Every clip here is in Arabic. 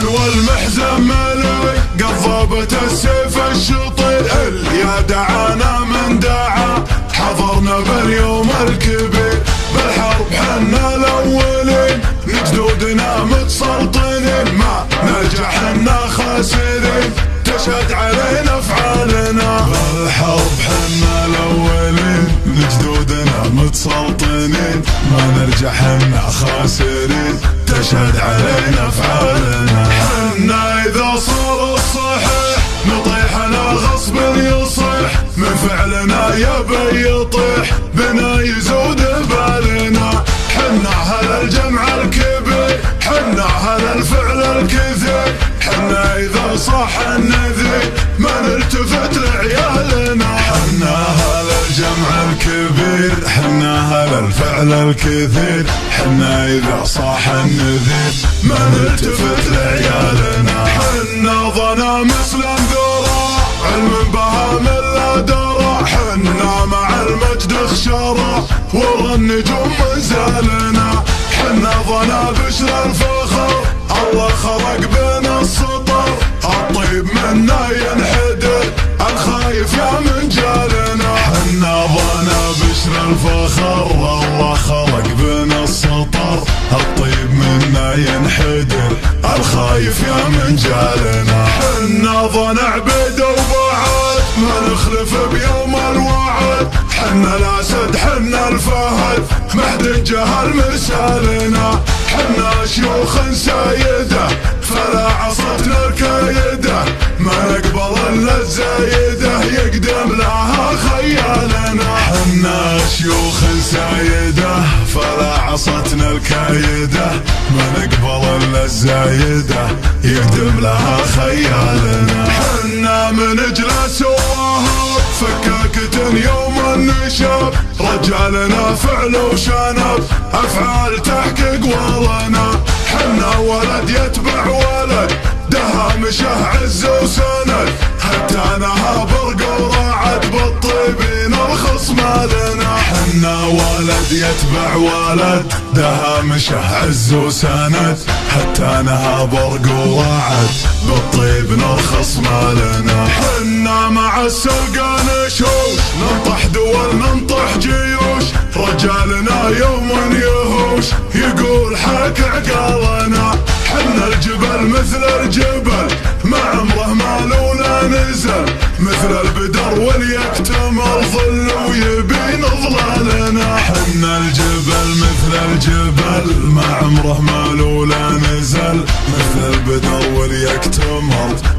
والان والمحزن ملي قضبة السيف الشطير يا دعانا من دعا حضرنا باليوم الكبير بالحرب حنا الاولين جدودنا متسلطنين ما نرجع حنا خاسرين تشهد علينا افعالنا بالحرب حنا الاولين جدودنا متسلطنين ما نرجع حنا خاسرين تشهد علينا افعالنا حنا اذا صار الصحيح نطيح على غصب يصيح من فعلنا يبي يطيح بنا يزود بالنا حنا هل الجمع الكبير حنا هل الفعل الكثير حنا اذا صح النذير ما نلتفت لعيالنا حنا هل الجمع الكبير حنا هل الفعل الكثير حنا اذا صح النذير ما نلتفت لعيالنا حنا ظنا مثل ذراع علم بها من لا درى حنا مع المجد خشرة ورا النجوم منزلنا حنا ظنا بشر الفخر الله خلق بين السطر الطيب منا ينحدر الخايف يا من جالنا حنا ظنا بشر الفخر الله خلق بين السطر الطيب منا ينحدر الخايف يا من جالنا حنا ظنا عبيد وبعد ما نخلف بيوم الوعد حنا الاسد حنا الفهد مهد الجهل مرسالنا حنا شيوخ سايده فلا عصتنا الكايده ما نقبل الا الزايده يقدم لها خيالنا حنا شيوخ سايده فلا عصتنا الكايده ما نقبل الا الزايده يقدم لها خيالنا حنا من اجلاس ووهاب فكاكة يوم النشاب رجالنا فعل وشنب افعال تحقق ولنا حنا ولد يتبع ولد دهامشه عز وسند حتى نها برق وراعد بالطيبين ارخص مالنا حنا ولد يتبع ولد دهامشه عز وسند حتى نها برق وراعد بالطيب نرخص مالنا حنا مع السلقى نشوش ننطح دول ننطح جيوش رجالنا يوم يهوش يقول حك عقالنا حنا الجبل مثل الجبل ما عمره مال ولا نزل مثل البدر واليكتم الظل ويبين ظلالنا حنا الجبل مثل الجبل ما عمره مال ولا نزل مثل البدر واليكتم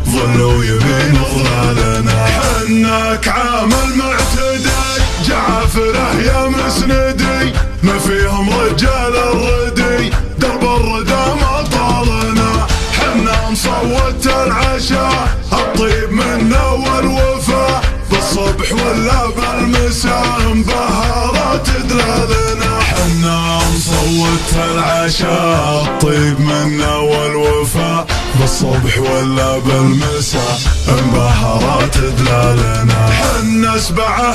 الظل ويبين ظلالنا حنا كعام المعتدي جعافره يا مسندي ما فيهم رجال الردي درب الردى ما طالنا حنا مصوت العشاء الطيب منا والوفا بالصبح ولا بالمساء بهارات دلالنا حنا مصوت العشاء الطيب منا والوفا بالصبح ولا بالمساء بهارات دلالنا حنا سبعه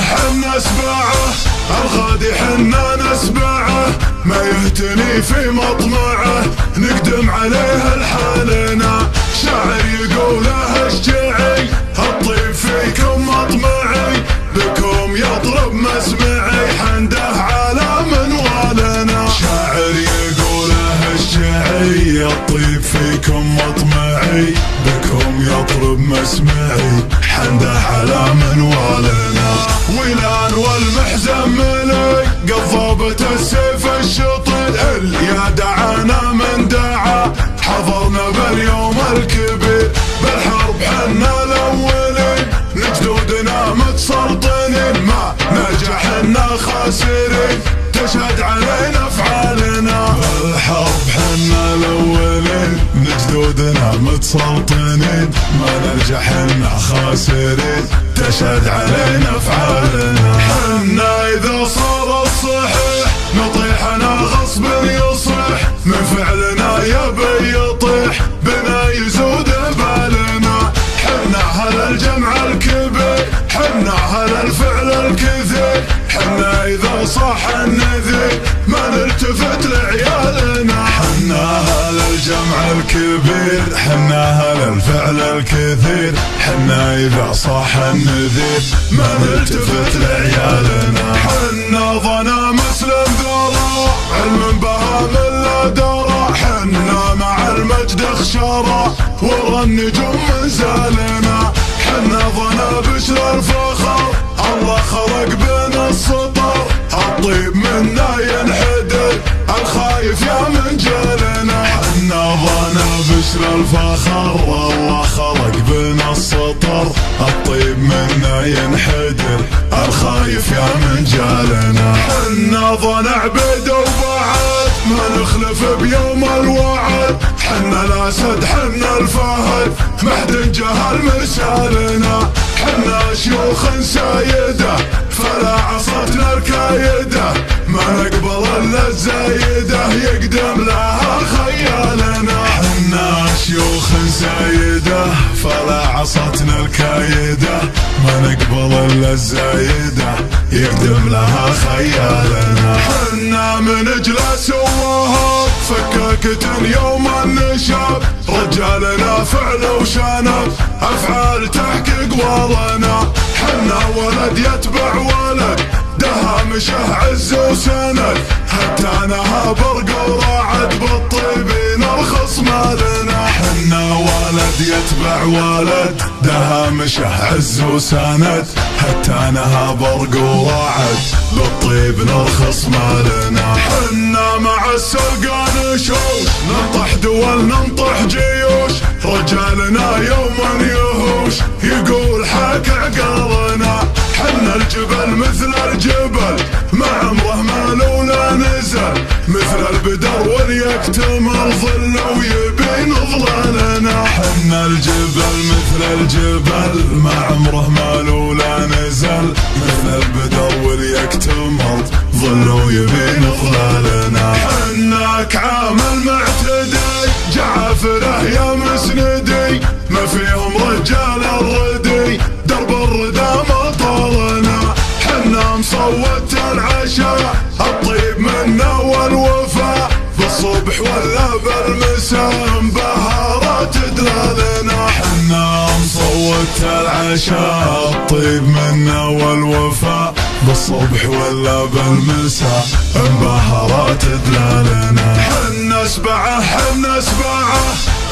الغادي حنا نسبعه ما يهتني في مطمعه نقدم عليه الحالنا شاعر يقوله اشجعي الطيب فيكم مطمعي بكم يضرب مسمعي حنده على منوالنا شاعر يقوله اشجعي الطيب فيكم مطمعي بكم يضرب مسمعي حنده على منوالنا والان والمحزن ملي قضبة السيف الشطير يا دعانا من دعا حضرنا باليوم الكبير بالحرب حنا الاولين جدودنا متسلطنين ما نرجع حنا خاسرين تشهد علينا افعالنا بالحرب حنا الاولين جدودنا متسلطنين ما نرجع حنا خاسرين تشهد علينا افعالنا حنا اذا صار الصحيح نطيح على غصب يصيح من فعلنا يبي يطيح بنا يزود بالنا حنا هل الجمع الكبير حنا هل الفعل الكثير حنا اذا صح النذير ما نلتفت لعيالنا حنا هل الجمع الجمع الكبير حنا أهل الفعل الكثير، حنا إذا صاح النذير ما نلتفت لعيالنا. حنا ظنا مسلم ذرى علم بها من لا درى، حنا مع المجد خشرى ورا النجوم منزالنا. حنا ظنا بشر الفخر الله خلق بنا السطر، الطيب منا ينحدر الخايف يا من جالنا. حنا ظنا بشر الفخر الله خلق بنا السطر، الطيب منا ينحدر الخايف يا من جالنا. حنا ظنا عبيد وبعد ما نخلف بيوم الوعد، حنا الاسد حنا الفهد محد جهل مرسالنا. حنا شيوخ سايده فلا عصتنا الكايده، ما نقبل الا الزايده يقدم لها خيالنا. حنا شيوخ سايده فلا عصتنا الكايده، ما نقبل الا الزايده يقدم لها خيالنا. حنا من اجلاس ووهب فكاكة يوم النشاب، رجالنا فعل وشنب افعال تحقق وضنا. حنا ولد يتبع ولد دهامشه عز وسند، هتانها برق وراعد بالطيبين الخصم لنا. حنا ولد يتبع ولد دهامشه عز وسند، هتانها برق وراعد بالطيب الخصم لنا. حنا مع السلقى نشوش ننطح دول ننطح جيوش، رجالنا يوما يهوش يقول حاك عقالنا. حنا الجبل مثل الجبل ما عمره ما لولا نزل، مثل البدر وليكتمل ظل ويبين ظلالنا. حنا الجبل مثل الجبل ما عمره ما لولا نزل، مثل البدر وليكتمل ظل ويبين ظلالنا. حنا كعام المعتدي جعافره يا مسندي، ما فيهم رجال الردي درب الردى ما طالنا. حنا مصوت العشاء الطيب منا والوفاء، بالصبح ولا بالمساء بهارات دلالنا. حنا مصوت العشاء الطيب منا والوفاء، بالصبح ولا بالمساء بهارات دلالنا. حنا سبعه حنا سبعه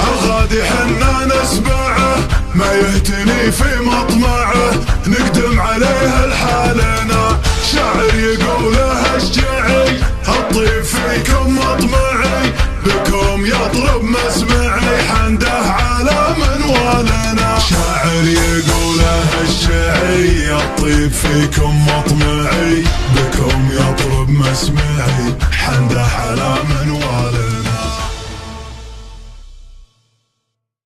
الغادي حنا نسبعه، ما يهتني في مطمعه نقدم عليه الحالنا. شاعر يقوله اشجعي الطيب فيكم مطمعي، بكم يضرب مسمعي حنده على منوالنا. شاعر يقوله اشجعي الطيب فيكم مطمعي، بكم يضرب مسمعي حنده على منوالنا.